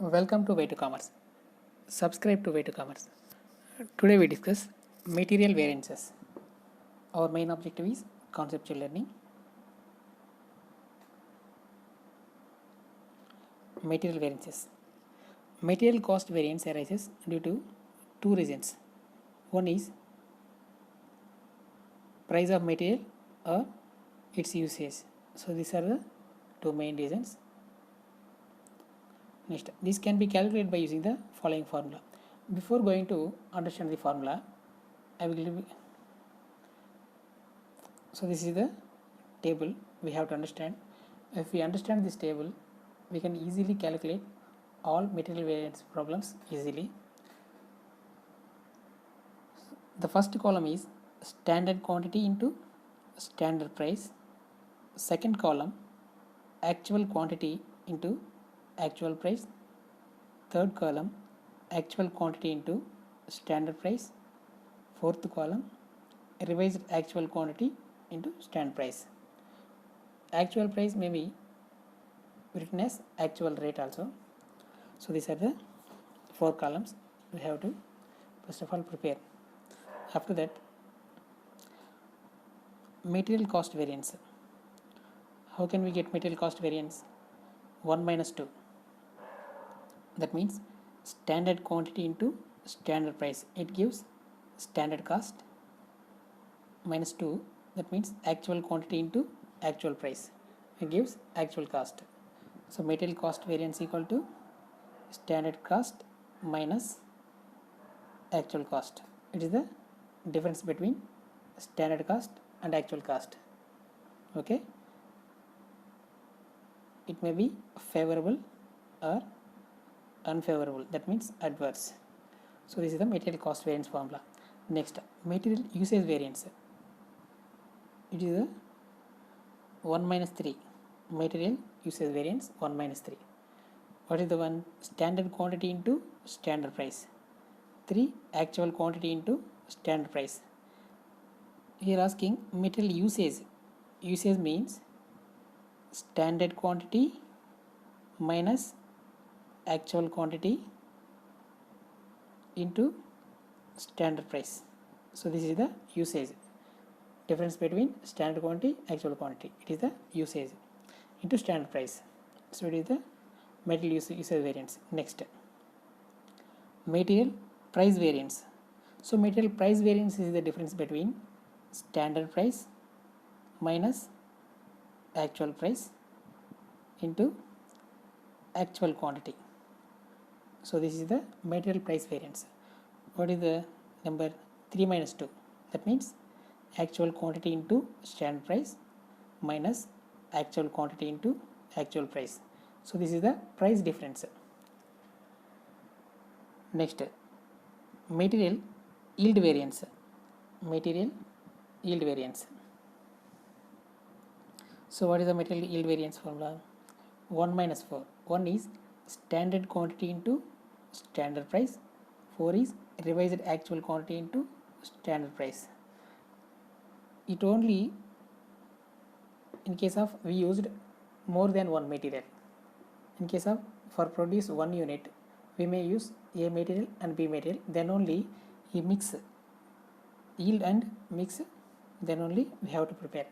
Welcome to Way to Commerce. Subscribe to Way to Commerce. Today we discuss material variances. Our main objective is conceptual learning. Material variances. Material cost variance arises due to two reasons. One is price of material or its usage. So these are the two main reasons. Next, this can be calculated by using the following formula. Before going to understand the formula, I will give. So this is the table we have to understand. If we understand this table, we can easily calculate all material variance problems easily. The first column is standard quantity into standard price. Second column, actual quantity into actual price. Third column, actual quantity into standard price. Fourth column, revised actual quantity into standard price. Actual price may be written as actual rate also. So these are the four columns we have to first of all prepare. After that, material cost variance. How can we get material cost variance? 1 minus 2. That means standard quantity into standard price. It gives standard cost minus 2. That means actual quantity into actual price. It gives actual cost. So material cost variance equal to standard cost minus actual cost. It is the difference between standard cost and actual cost. Okay. It may be favorable or unfavorable, that means adverse. So this is the material cost variance formula. Next, material usage variance. It is the 1 minus 3. Material usage variance 1 minus 3. What is the one? Standard quantity into standard price. 3. Actual quantity into standard price. Here asking material usage. Usage means standard quantity minus actual quantity into standard price. So this is the usage. Difference between standard quantity, actual quantity. It is the usage into standard price. So it is the material usage variance. Next, material price variance. So material price variance is the difference between standard price minus actual price into actual quantity. So this is the material price variance. What is the number? 3 minus 2. That means actual quantity into standard price minus actual quantity into actual price. So this is the price difference. Next, material yield variance. Material yield variance. So what is the material yield variance formula? 1 minus 4. 1 is standard quantity into standard price. 4 is revised actual quantity into standard price. It only in case of we used more than one material. In case of for produce 1 unit, we may use A material and B material. Then only we mix yield and mix. Then only we have to prepare.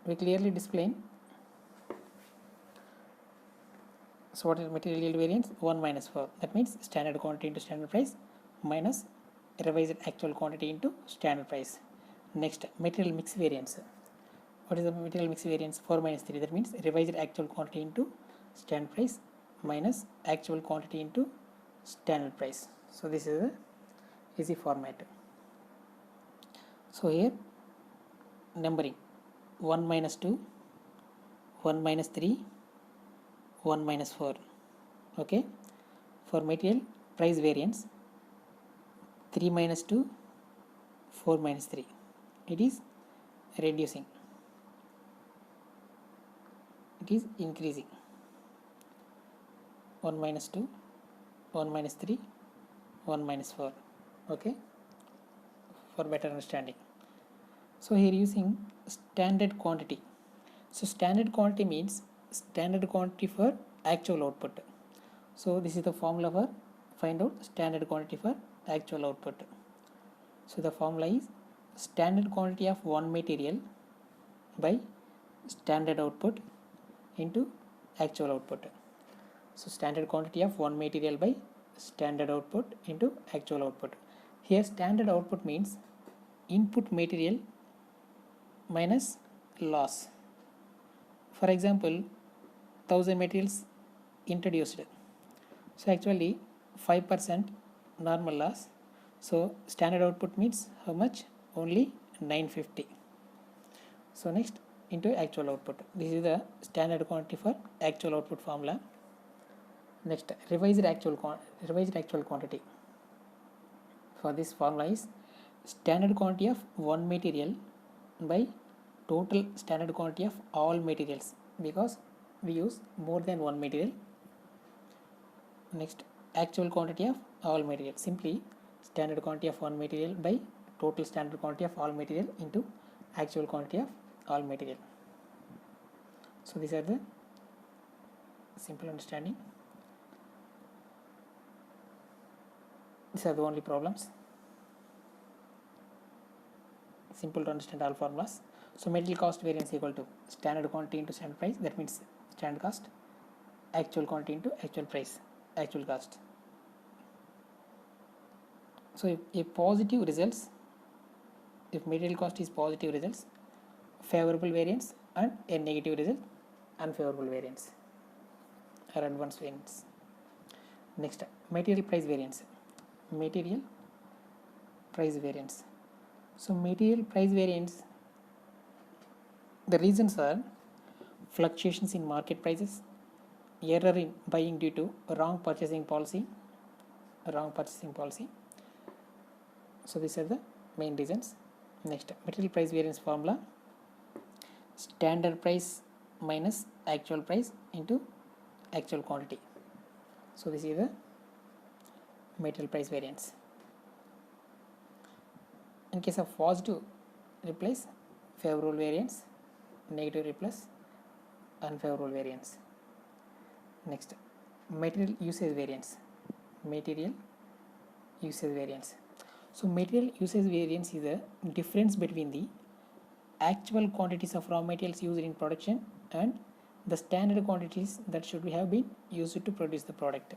We clearly display. So what is material yield variance? 1 minus 4. That means standard quantity into standard price minus revised actual quantity into standard price. Next, material mix variance. What is the material mix variance? 4 minus 3. That means revised actual quantity into standard price minus actual quantity into standard price. So this is the easy format. So here numbering 1 minus 2, 1 minus 3, 1 minus 4. Okay. For material price variance 3 minus 2, 4 minus 3. It is reducing. It is increasing. 1 minus 2, 1 minus 3, 1 minus 4. Okay. For better understanding. So here using standard quantity. So standard quantity means standard quantity for actual output. So this is the formula for find out standard quantity for actual output. So the formula is standard quantity of one material by standard output into actual output. So standard quantity of one material by standard output into actual output. Here standard output means input material minus loss. For example, 1000 materials introduced. So actually 5% normal loss. So standard output means how much? Only 950. So next into actual output. This is the standard quantity for actual output formula. Next, revised actual quantity. For this formula is standard quantity of one material by total standard quantity of all materials, because we use more than one material. Next, actual quantity of all materials. Simply standard quantity of one material by total standard quantity of all material into actual quantity of all material. So these are the simple understanding. These are the only problems. Simple to understand all formulas. So material cost variance equal to standard quantity into standard price. That means standard cost. Actual quantity into actual price. Actual cost. So if positive results, if material cost is positive results, favorable variance, and a negative result, unfavorable variance or adverse variance. Next, material price variance. Material price variance. So material price variance, the reasons are fluctuations in market prices, error in buying due to wrong purchasing policy. So these are the main reasons. Next, material price variance formula: standard price minus actual price into actual quantity. So this is the material price variance. In case of positive, replace favorable variance, negative replace unfavorable variance. Next, material usage variance. So material usage variance is the difference between the actual quantities of raw materials used in production and the standard quantities that should have been used to produce the product.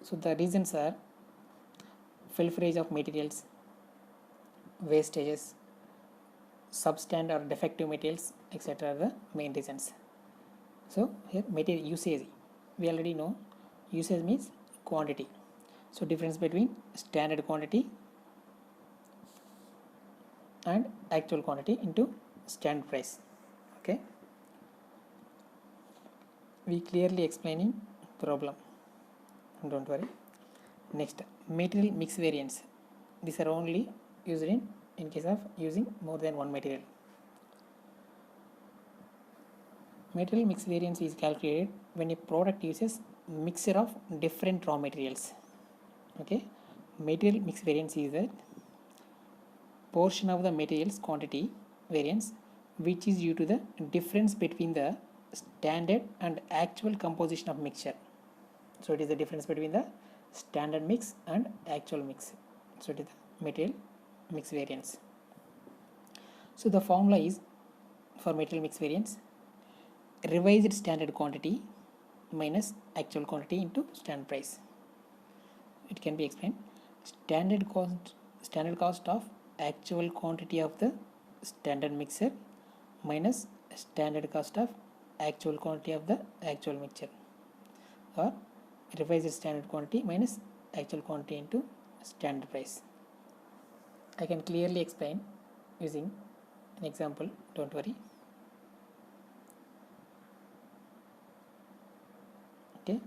So the reasons are pilferage of materials, wastages, substandard or defective materials, etc. are the main reasons. So here material usage, we already know usage means quantity. So difference between standard quantity and actual quantity into standard price. Okay, we clearly explaining problem, don't worry. Next, material mix variance. These are only used in case of using more than one material. Material mix variance is calculated when a product uses mixture of different raw materials. Okay, material mix variance is the portion of the material's quantity variance which is due to the difference between the standard and actual composition of mixture. So it is the difference between the standard mix and actual mix. So it is the material mix variance. So the formula is for material mix variance: revised standard quantity minus actual quantity into standard price. It can be explained: standard cost of actual quantity of the standard mixture minus standard cost of actual quantity of the actual mixture, or revised standard quantity minus actual quantity into standard price. I can clearly explain using an example, don't worry. Okay.